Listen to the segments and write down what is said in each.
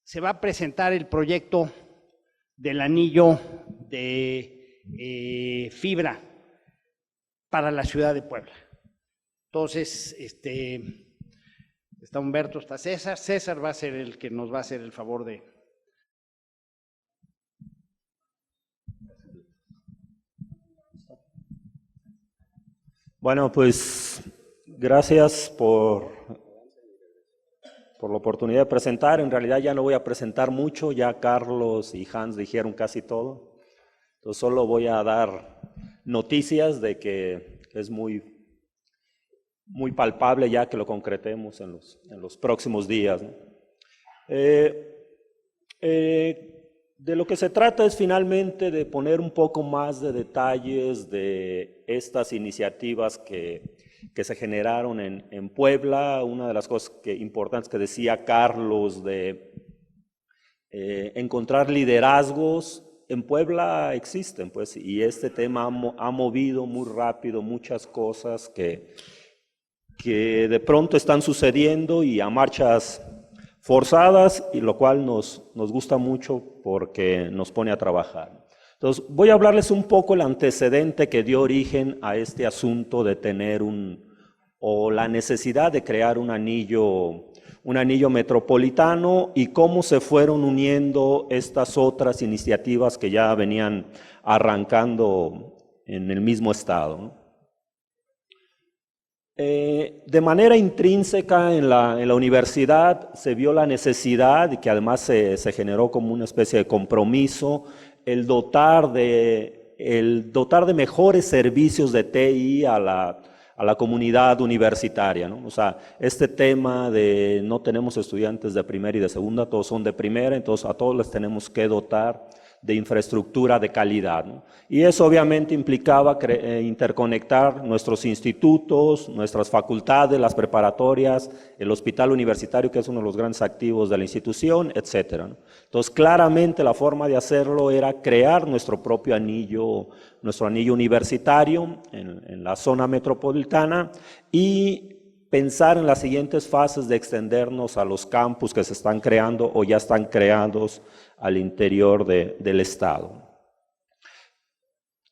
se va a presentar el proyecto del anillo de fibra para la ciudad de Puebla. Entonces, está Humberto, está César. César va a ser el que nos va a hacer el favor de... Bueno, pues gracias por la oportunidad de presentar. En realidad ya no voy a presentar mucho, ya Carlos y Hans dijeron casi todo. Entonces solo voy a dar noticias de que es muy palpable ya que lo concretemos en los próximos días, ¿no? De lo que se trata es finalmente de poner un poco más de detalles de estas iniciativas que se generaron en Puebla. Una de las cosas importantes que decía Carlos de encontrar liderazgos en Puebla existen, pues, y este tema ha movido muy rápido muchas cosas que de pronto están sucediendo y a marchas forzadas, y lo cual nos gusta mucho porque nos pone a trabajar. Entonces, voy a hablarles un poco el antecedente que dio origen a este asunto de tener o la necesidad de crear un anillo metropolitano y cómo se fueron uniendo estas otras iniciativas que ya venían arrancando en el mismo estado, ¿no? De manera intrínseca en la universidad se vio la necesidad, y que además se generó como una especie de compromiso, el dotar de mejores servicios de TI a la comunidad universitaria, ¿no? O sea, este tema de no tenemos estudiantes de primera y de segunda, todos son de primera, entonces a todos les tenemos que dotar de infraestructura de calidad, ¿no? Y eso obviamente implicaba interconectar nuestros institutos, nuestras facultades, las preparatorias, el hospital universitario, que es uno de los grandes activos de la institución, etcétera, ¿no? Entonces, claramente la forma de hacerlo era crear nuestro propio anillo, nuestro anillo universitario en la zona metropolitana y pensar en las siguientes fases de extendernos a los campus que se están creando o ya están creados al interior del estado.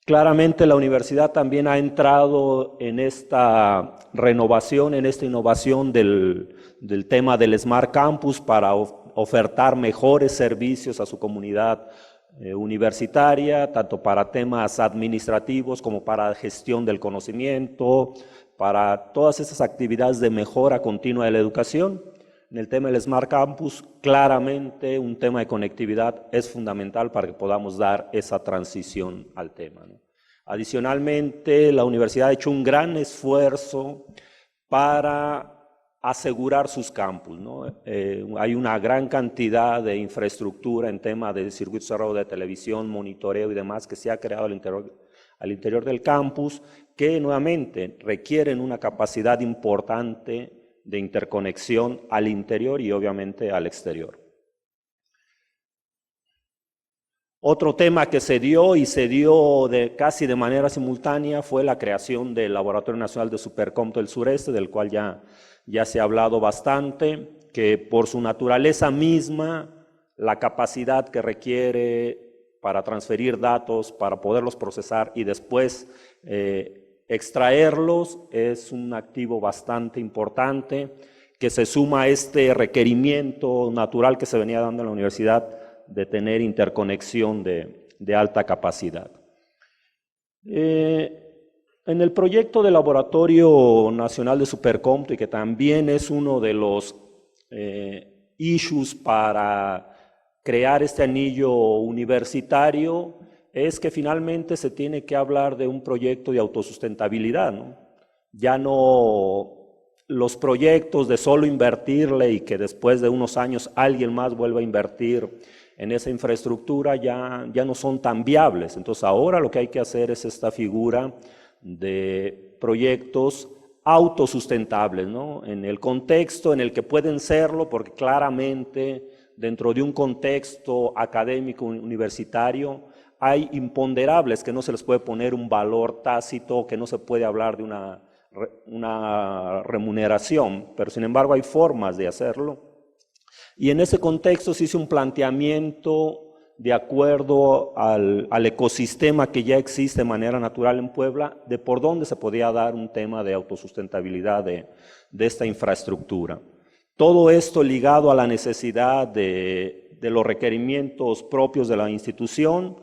Claramente la universidad también ha entrado en esta renovación, en esta innovación del tema del Smart Campus para ofertar mejores servicios a su comunidad universitaria, tanto para temas administrativos como para gestión del conocimiento, para todas esas actividades de mejora continua de la educación. En el tema del Smart Campus, claramente un tema de conectividad es fundamental para que podamos dar esa transición al tema, ¿no? Adicionalmente, la universidad ha hecho un gran esfuerzo para asegurar sus campus, ¿no? Hay una gran cantidad de infraestructura en tema de circuito cerrado de televisión, monitoreo y demás que se ha creado al interior del campus, que nuevamente requieren una capacidad importante de interconexión al interior y obviamente al exterior. Otro tema que se dio casi de manera simultánea fue la creación del Laboratorio Nacional de Supercómputo del Sureste, del cual ya se ha hablado bastante, que por su naturaleza misma, la capacidad que requiere para transferir datos, para poderlos procesar y después extraerlos es un activo bastante importante que se suma a este requerimiento natural que se venía dando en la universidad de tener interconexión de alta capacidad. En el proyecto del Laboratorio Nacional de Supercómputo, y que también es uno de los issues para crear este anillo universitario, es que finalmente se tiene que hablar de un proyecto de autosustentabilidad, ¿no? Ya no los proyectos de solo invertirle y que después de unos años alguien más vuelva a invertir en esa infraestructura ya no son tan viables. Entonces ahora lo que hay que hacer es esta figura de proyectos autosustentables, ¿no? En el contexto en el que pueden serlo, porque claramente dentro de un contexto académico universitario hay imponderables que no se les puede poner un valor tácito, que no se puede hablar de una remuneración, pero sin embargo hay formas de hacerlo. Y en ese contexto se hizo un planteamiento de acuerdo al ecosistema que ya existe de manera natural en Puebla, de por dónde se podía dar un tema de autosustentabilidad de esta infraestructura. Todo esto ligado a la necesidad de los requerimientos propios de la institución,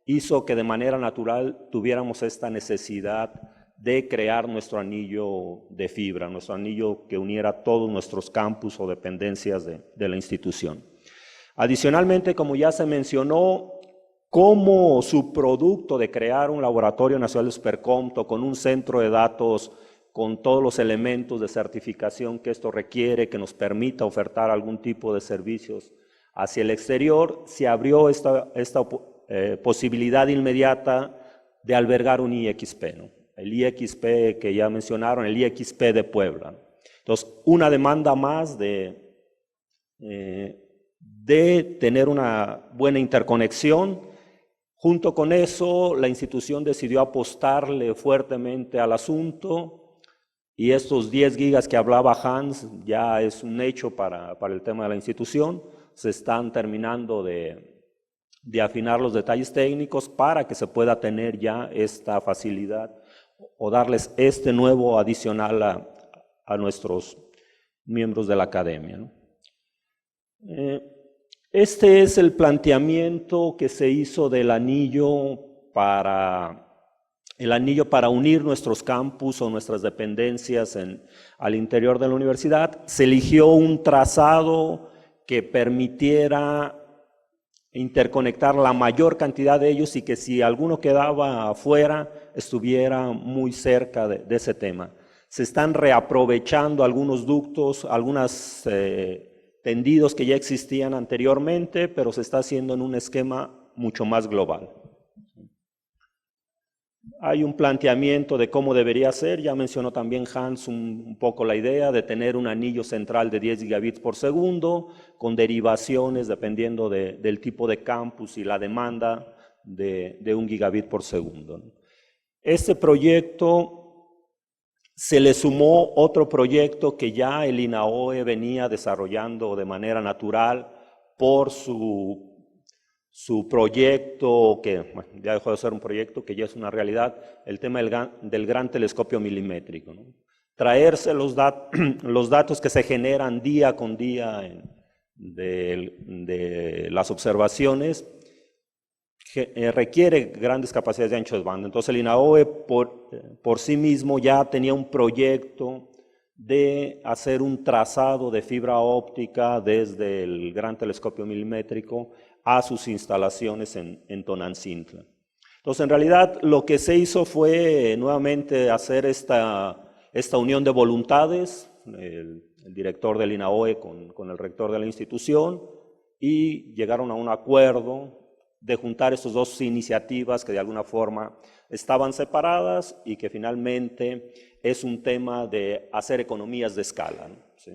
hizo que de manera natural tuviéramos esta necesidad de crear nuestro anillo de fibra, nuestro anillo que uniera todos nuestros campus o dependencias de la institución. Adicionalmente, como ya se mencionó, como subproducto de crear un laboratorio nacional de supercómputo con un centro de datos con todos los elementos de certificación que esto requiere, que nos permita ofertar algún tipo de servicios hacia el exterior, se abrió esta posibilidad inmediata de albergar un IXP, ¿no? El IXP que ya mencionaron, el IXP de Puebla. Entonces, una demanda más de tener una buena interconexión. Junto con eso, la institución decidió apostarle fuertemente al asunto y estos 10 gigas que hablaba Hans ya es un hecho para el tema de la institución. Se están terminando de afinar los detalles técnicos para que se pueda tener ya esta facilidad o darles este nuevo adicional a nuestros miembros de la academia, ¿no? Este es el planteamiento que se hizo del anillo para unir nuestros campus o nuestras dependencias al interior de la universidad. Se eligió un trazado que permitiera interconectar la mayor cantidad de ellos y que si alguno quedaba afuera, estuviera muy cerca de ese tema. Se están reaprovechando algunos ductos, algunos tendidos que ya existían anteriormente, pero se está haciendo en un esquema mucho más global. Hay un planteamiento de cómo debería ser, ya mencionó también Hans un poco la idea de tener un anillo central de 10 gigabits por segundo, con derivaciones dependiendo del tipo de campus y la demanda de 1 gigabit por segundo. Este proyecto se le sumó otro proyecto que ya el INAOE venía desarrollando de manera natural por su proyecto, que bueno, ya dejó de ser un proyecto, que ya es una realidad, el tema del gran telescopio milimétrico, ¿no? Traerse los datos que se generan día con día de las observaciones requiere grandes capacidades de ancho de banda. Entonces el INAOE por sí mismo ya tenía un proyecto de hacer un trazado de fibra óptica desde el gran telescopio milimétrico a sus instalaciones en Tonantzintla. Entonces, en realidad, lo que se hizo fue nuevamente hacer esta unión de voluntades, el director del INAOE con el rector de la institución, y llegaron a un acuerdo de juntar estas dos iniciativas que de alguna forma estaban separadas y que finalmente es un tema de hacer economías de escala, ¿no? ¿Sí?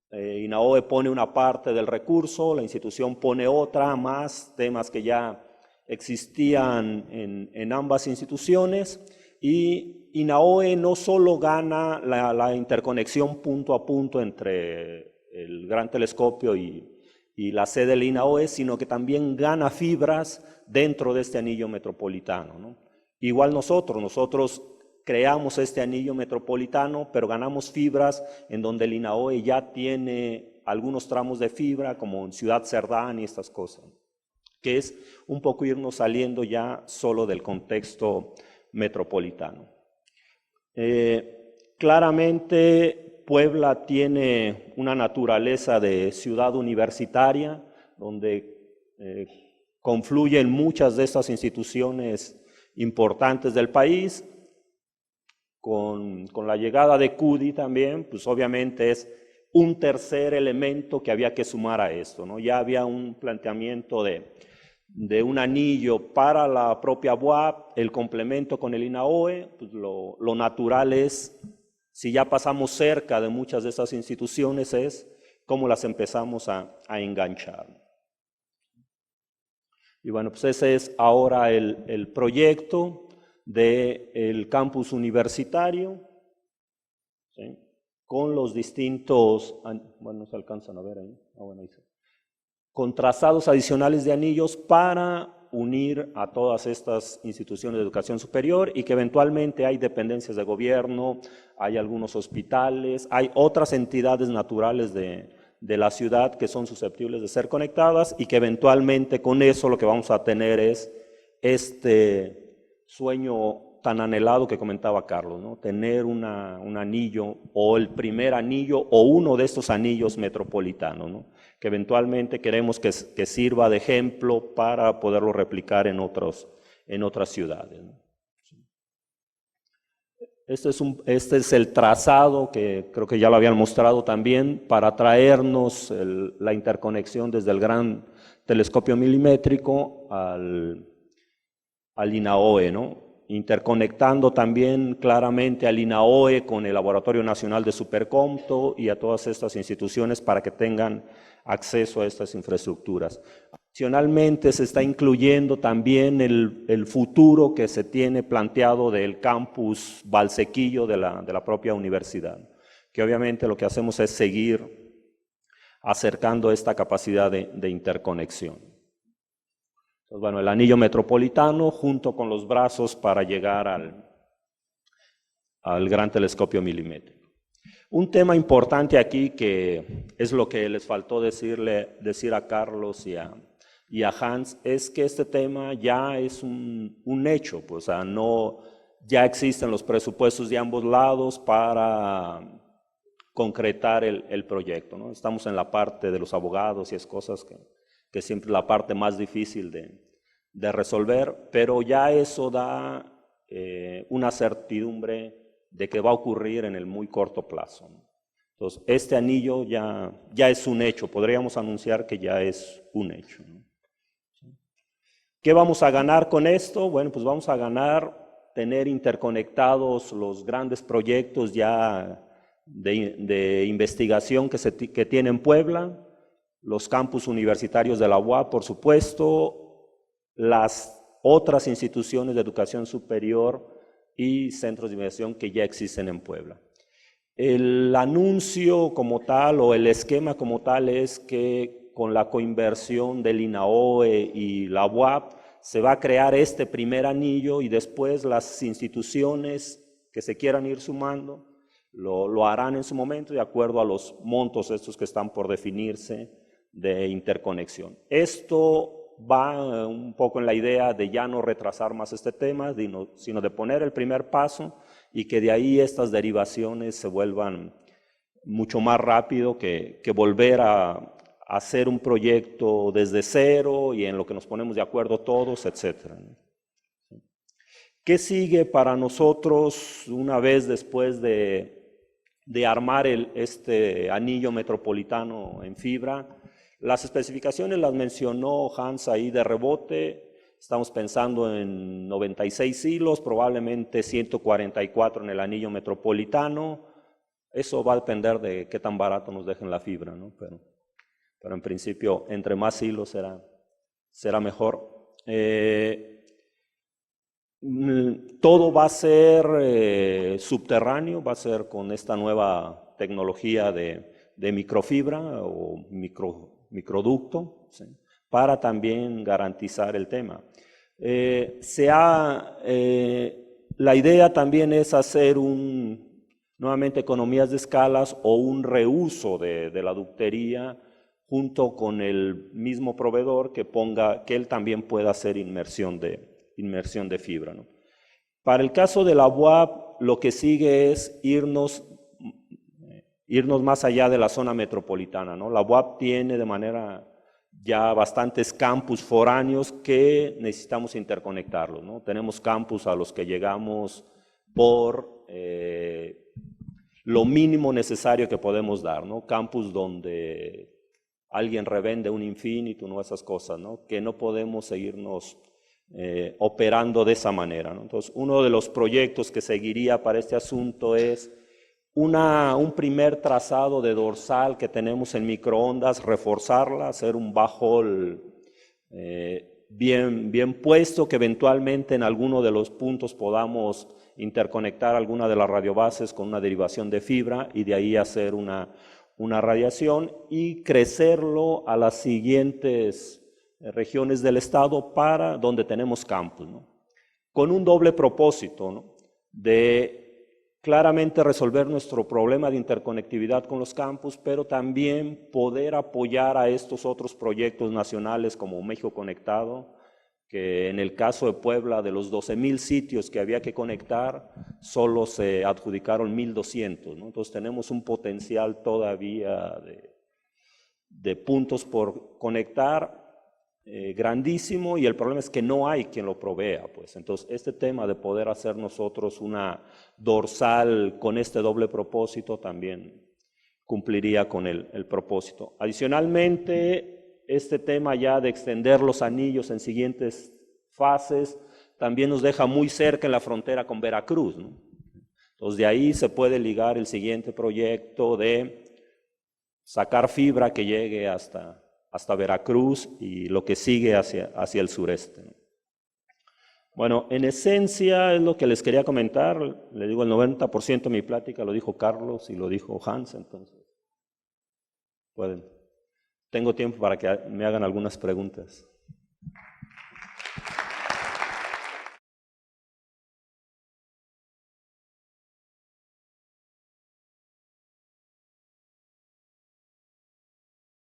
INAOE pone una parte del recurso, la institución pone otra, más temas que ya existían en ambas instituciones, y INAOE no solo gana la interconexión punto a punto entre el gran telescopio y la sede del INAOE, sino que también gana fibras dentro de este anillo metropolitano, ¿no? Igual nosotros creamos este anillo metropolitano, pero ganamos fibras en donde el INAOE ya tiene algunos tramos de fibra, como en Ciudad Cerdán y estas cosas, que es un poco irnos saliendo ya solo del contexto metropolitano. Claramente Puebla tiene una naturaleza de ciudad universitaria, donde confluyen muchas de estas instituciones importantes del país. Con la llegada de CUDI también, pues obviamente es un tercer elemento que había que sumar a esto, ¿no? Ya había un planteamiento de un anillo para la propia UAP, el complemento con el INAOE, pues lo natural es, si ya pasamos cerca de muchas de esas instituciones, es cómo las empezamos a enganchar. Y bueno, pues ese es ahora el proyecto del campus universitario, ¿sí? con los distintos, bueno, no se alcanzan a ver ahí, bueno, ahí con trazados adicionales de anillos para unir a todas estas instituciones de educación superior y que eventualmente hay dependencias de gobierno, hay algunos hospitales, hay otras entidades naturales de la ciudad que son susceptibles de ser conectadas y que eventualmente con eso lo que vamos a tener es este sueño tan anhelado que comentaba Carlos, ¿no? Tener un anillo o el primer anillo o uno de estos anillos metropolitanos, ¿no? Que eventualmente queremos que sirva de ejemplo para poderlo replicar en otras ciudades, ¿no? Este es el trazado que creo que ya lo habían mostrado también para traernos la interconexión desde el gran telescopio milimétrico al INAOE, ¿no? Interconectando también claramente al INAOE con el Laboratorio Nacional de Supercómputo y a todas estas instituciones para que tengan acceso a estas infraestructuras. Adicionalmente se está incluyendo también el futuro que se tiene planteado del campus Valsequillo de la propia universidad, que obviamente lo que hacemos es seguir acercando esta capacidad de interconexión. Entonces, bueno, el anillo metropolitano junto con los brazos para llegar al gran telescopio milimétrico. Un tema importante aquí que es lo que les faltó decir a Carlos y a Hans, es que este tema ya es un hecho, pues, o sea, ya existen los presupuestos de ambos lados para concretar el proyecto, ¿no? Estamos en la parte de los abogados y es cosas que siempre es la parte más difícil de resolver, pero ya eso da una certidumbre de que va a ocurrir en el muy corto plazo, ¿no? Entonces, este anillo ya es un hecho, podríamos anunciar que ya es un hecho, ¿no? ¿Qué vamos a ganar con esto? Bueno, pues vamos a ganar tener interconectados los grandes proyectos ya de investigación que tiene en Puebla, los campus universitarios de la UAP, por supuesto, las otras instituciones de educación superior y centros de investigación que ya existen en Puebla. El anuncio como tal o el esquema como tal es que con la coinversión del INAOE y la UAP se va a crear este primer anillo y después las instituciones que se quieran ir sumando lo harán en su momento de acuerdo a los montos estos que están por definirse de interconexión. Esto va un poco en la idea de ya no retrasar más este tema, sino de poner el primer paso y que de ahí estas derivaciones se vuelvan mucho más rápido que volver a hacer un proyecto desde cero y en lo que nos ponemos de acuerdo todos, etc. ¿Qué sigue para nosotros una vez después de armar este anillo metropolitano en fibra? Las especificaciones las mencionó Hans ahí de rebote. Estamos pensando en 96 hilos, probablemente 144 en el anillo metropolitano. Eso va a depender de qué tan barato nos dejen la fibra, ¿no? Pero en principio, entre más hilos será mejor. Todo va a ser subterráneo, va a ser con esta nueva tecnología de microfibra o microducto, ¿sí? Para también garantizar el tema. La idea también es hacer nuevamente economías de escalas o un reuso de la ductería junto con el mismo proveedor que él también pueda hacer inmersión de fibra, ¿no? Para el caso de la UAP, lo que sigue es irnos más allá de la zona metropolitana, ¿no? La UAP tiene de manera ya bastantes campus foráneos que necesitamos interconectarlos, ¿no? Tenemos campus a los que llegamos por lo mínimo necesario que podemos dar, ¿no? Campus donde alguien revende un infinitum o esas cosas, ¿no? Que no podemos seguirnos operando de esa manera, ¿no? Entonces, uno de los proyectos que seguiría para este asunto es un primer trazado de dorsal que tenemos en microondas, reforzarla, hacer un bajo bien puesto, que eventualmente en alguno de los puntos podamos interconectar alguna de las radiobases con una derivación de fibra y de ahí hacer una radiación y crecerlo a las siguientes regiones del estado para donde tenemos campus, ¿no? Con un doble propósito, ¿no? De claramente resolver nuestro problema de interconectividad con los campus, pero también poder apoyar a estos otros proyectos nacionales como México Conectado, que en el caso de Puebla, de los 12,000 sitios que había que conectar, solo se adjudicaron 1,200, ¿no? Entonces tenemos un potencial todavía de puntos por conectar grandísimo, y el problema es que no hay quien lo provea, pues. Entonces este tema de poder hacer nosotros una dorsal con este doble propósito también cumpliría con el propósito. Adicionalmente, este tema ya de extender los anillos en siguientes fases también nos deja muy cerca en la frontera con Veracruz, ¿no? Entonces de ahí se puede ligar el siguiente proyecto de sacar fibra que llegue hasta Veracruz y lo que sigue hacia el sureste. Bueno, en esencia es lo que les quería comentar. Le digo, el 90% de mi plática lo dijo Carlos y lo dijo Hans, entonces tengo tiempo para que me hagan algunas preguntas.